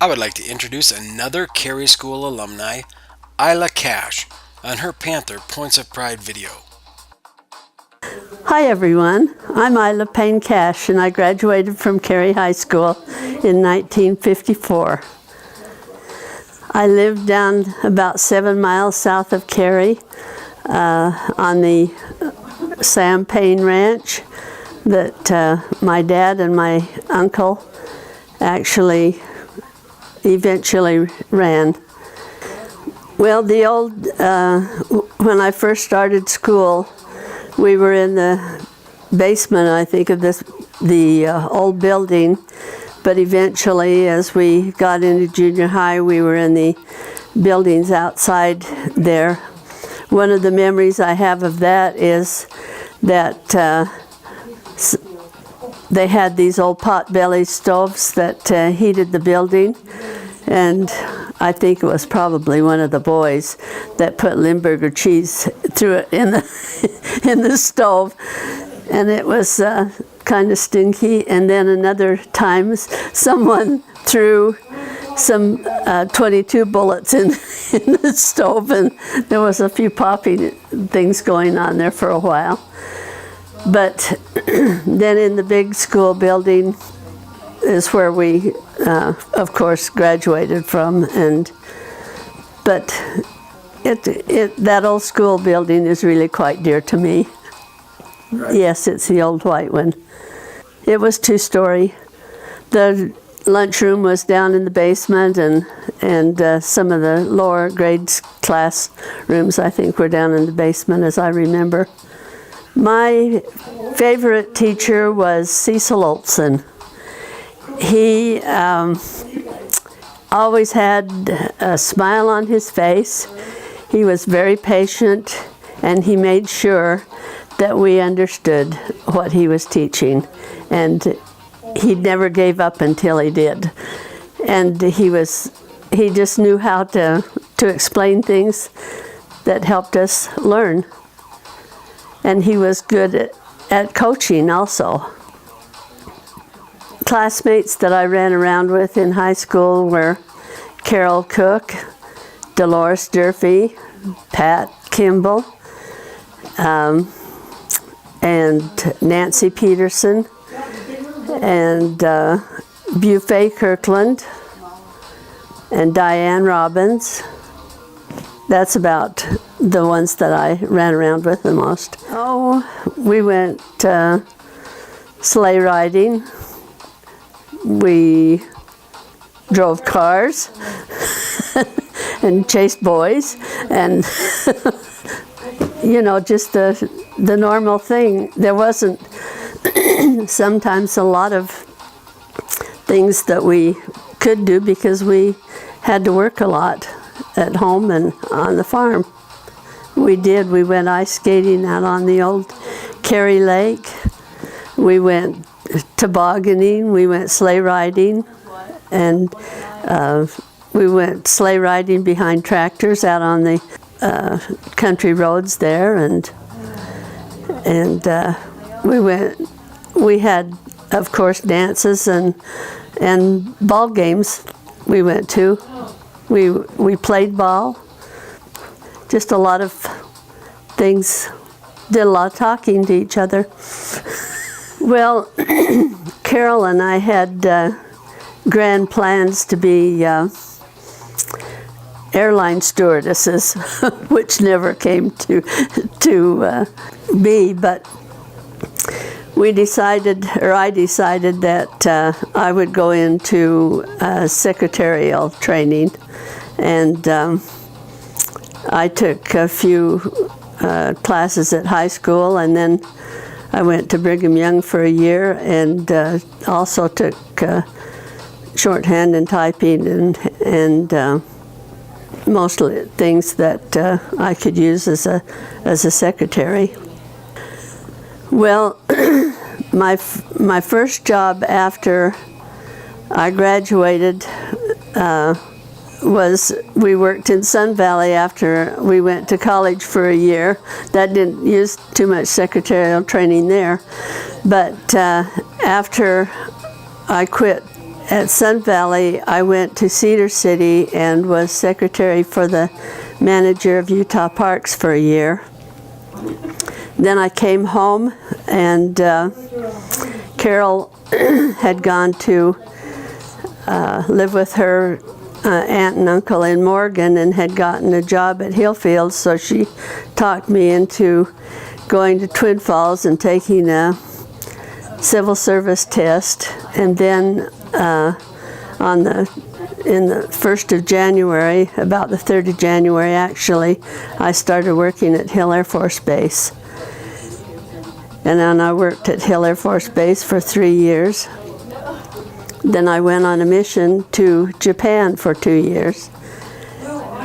I would like to introduce another Carey School alumni, Ila Cash, on her Panther Points of Pride video. Hi everyone, I'm Ila Cash and I graduated from Carey High School in 1954. I lived down about 7 miles south of Carey on the Sam Payne Ranch that my dad and my uncle actually eventually ran. Well, when I first started school, we were in the basement, I think, of the old building, but eventually, as we got into junior high, we were in the buildings outside there. One of the memories I have of that is that they had these old pot-belly stoves that heated the building, and I think it was probably one of the boys that put Limburger cheese through it in the stove, and it was kind of stinky. And then another time, someone threw some 22 bullets in the stove, and there was a few popping things going on there for a while. But then in the big school building is where we, of course, graduated from. But that old school building is really quite dear to me. Right. Yes, it's the old white one. It was 2-story. The lunchroom was down in the basement, and some of the lower grades classrooms, I think, were down in the basement, as I remember. My favorite teacher was Cecil Olson. He always had a smile on his face. He was very patient, and he made sure that we understood what he was teaching. And he never gave up until he did. And he just knew how to explain things that helped us learn. And he was good at coaching also. Classmates that I ran around with in high school were Carol Cook, Dolores Durfee, Pat Kimball, and Nancy Peterson, and Buffet Kirkland, and Diane Robbins. That's about the ones that I ran around with the most. Oh, we went sleigh riding. We drove cars and chased boys, and just the normal thing. There wasn't sometimes a lot of things that we could do because we had to work a lot at home and on the farm. We went ice skating out on the old Carey Lake. We went tobogganing, we went sleigh riding, and we went sleigh riding behind tractors out on the country roads there, and we had, of course, dances and ball games we went to. We played ball, just a lot of things, did a lot of talking to each other. Well, Carol and I had grand plans to be airline stewardesses, which never came to be, but I decided that I would go into secretarial training, and I took a few classes at high school, and then I went to Brigham Young for a year, and also took shorthand and typing and mostly things that I could use as a secretary. Well, my first job after I graduated was we worked in Sun Valley after we went to college for a year. That didn't use too much secretarial training there, but after I quit at Sun Valley, I went to Cedar City and was secretary for the manager of Utah Parks for a year. Then I came home, and Carol had gone to live with her aunt and uncle in Morgan and had gotten a job at Hillfield, so she talked me into going to Twin Falls and taking a civil service test. And then in the 1st of January, about the 3rd of January actually, I started working at Hill Air Force Base. And then I worked at Hill Air Force Base for 3 years. Then I went on a mission to Japan for 2 years.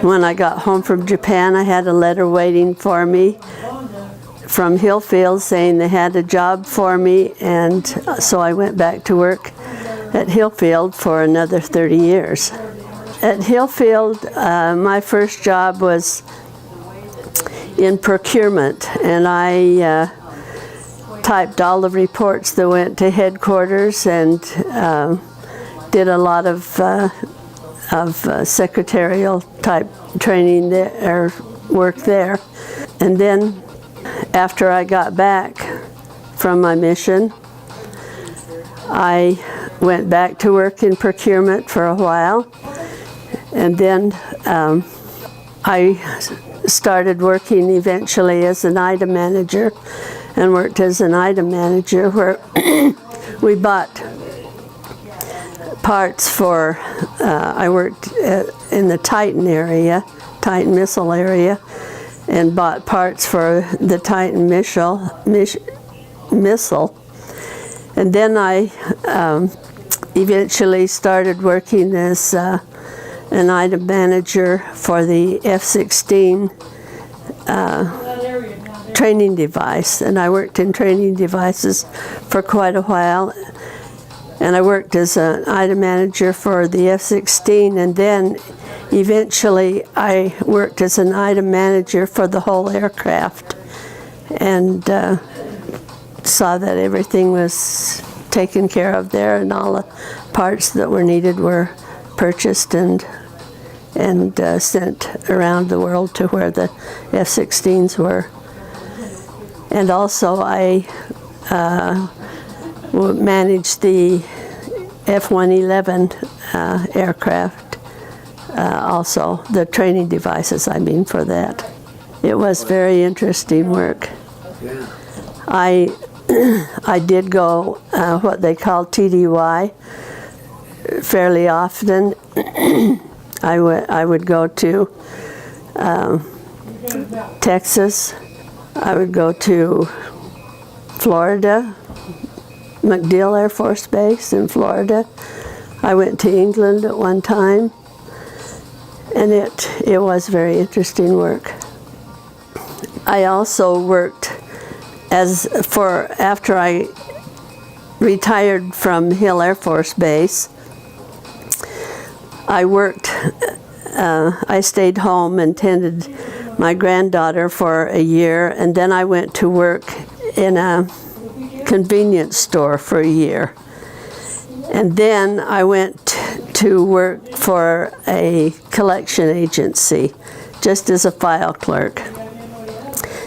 When I got home from Japan, I had a letter waiting for me from Hillfield saying they had a job for me, and so I went back to work at Hillfield for another 30 years. At Hillfield, my first job was in procurement, and I typed all the reports that went to headquarters and did a lot of secretarial type training there, or work there. And then after I got back from my mission, I went back to work in procurement for a while, and then I started working eventually as an item manager, and worked as an item manager where we bought parts for, I worked in the Titan area, Titan missile area, and bought parts for the Titan missile. And then I eventually started working as an item manager for the F-16 training device, and I worked in training devices for quite a while. And I worked as an item manager for the F-16, and then eventually I worked as an item manager for the whole aircraft, and saw that everything was taken care of there, and all the parts that were needed were purchased and sent around the world to where the F-16s were. And also I managed the F-111 aircraft, also the training devices, I mean, for that. It was very interesting work. Yeah. I did go what they call TDY fairly often. I would go to Texas. I would go to Florida, MacDill Air Force Base in Florida. I went to England at one time, and it was very interesting work. I also worked after I retired from Hill Air Force Base. I stayed home and tended my granddaughter for a year, and then I went to work in a convenience store for a year. And then I went to work for a collection agency, just as a file clerk.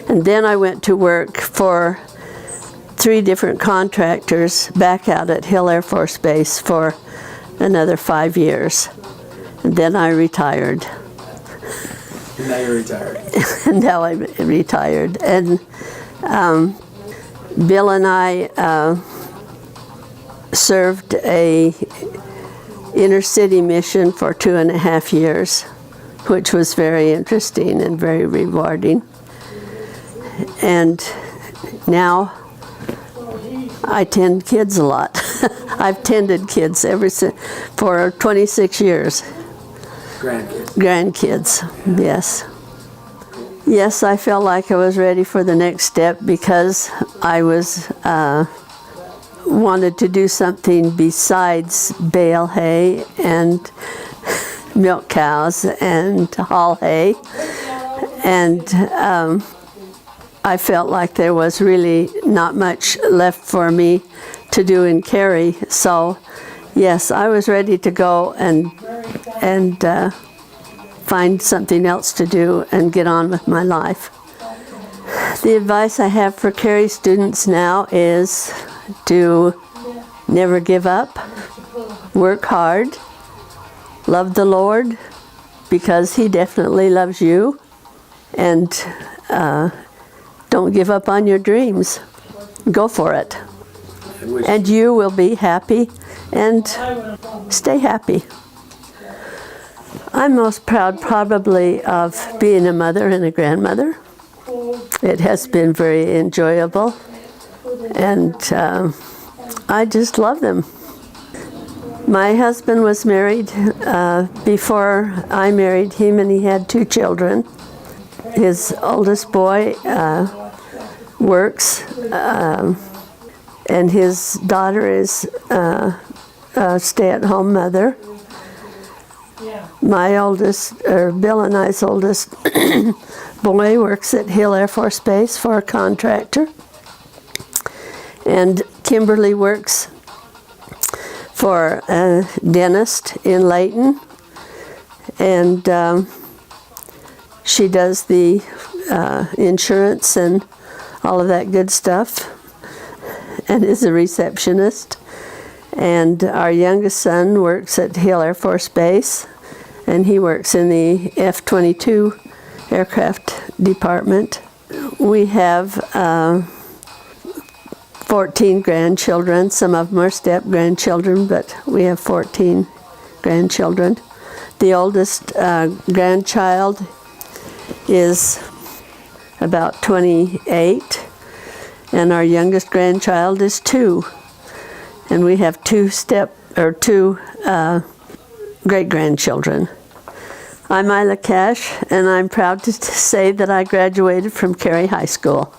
And then I went to work for 3 different contractors back out at Hill Air Force Base for another 5 years. And then I retired. And now you're retired. And now I'm retired. And Bill and I served a inner city mission for 2.5 years, which was very interesting and very rewarding. And now I tend kids a lot. I've tended kids for 26 years. Grandkids, yes. Yes, I felt like I was ready for the next step because I wanted to do something besides bale hay and milk cows and haul hay. And I felt like there was really not much left for me to do in Carey, so Yes, I was ready to go and find something else to do and get on with my life. The advice I have for Carey students now is to never give up, work hard, love the Lord because He definitely loves you, and don't give up on your dreams. Go for it. And you will be happy and stay happy. I'm most proud probably of being a mother and a grandmother. It has been very enjoyable, and I just love them. My husband was married before I married him, and he had 2 children. His oldest boy works, and his daughter is a stay-at-home mother. My oldest, or Bill and I's oldest boy works at Hill Air Force Base for a contractor. And Kimberly works for a dentist in Layton. And she does the insurance and all of that good stuff, and is a receptionist. And our youngest son works at Hill Air Force Base, and he works in the F-22 aircraft department. We have 14 grandchildren. Some of them are step-grandchildren, but we have 14 grandchildren. The oldest grandchild is about 28, and our youngest grandchild is 2. And we have 2 great-grandchildren. I'm Ila Cash, and I'm proud to say that I graduated from Carey High School.